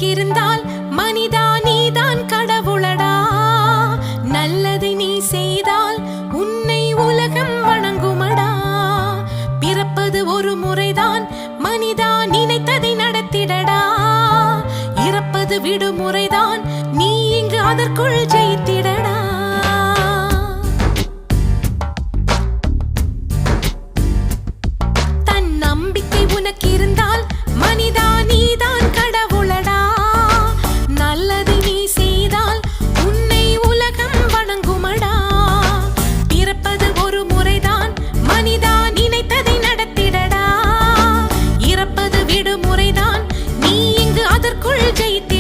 இருந்தால் மனிதா நீதான் கடவுளடா. நல்லதை நீ செய்தால் உன்னை உலகம் வணங்குமடா. பிறப்பது ஒரு முறைதான் மனிதா, நினைத்ததை நடத்திடடா. இறப்பது விடுமுறைதான், நீ இங்கு அதற்குள் ஜெயித்திடடா. தன் நம்பிக்கை உனக்கு இருந்தால் மனிதா நீதான் கடவுளடா. நல்லதை நீ செய்தால் உன்னை உலகம் வணங்குமடா. பிறப்பது ஒரு முறைதான் மனிதா, நினைத்ததை நடத்திடடா. இறப்பது விடுமுறைதான், நீ இங்கு அதற்குள் ஜெயித்தி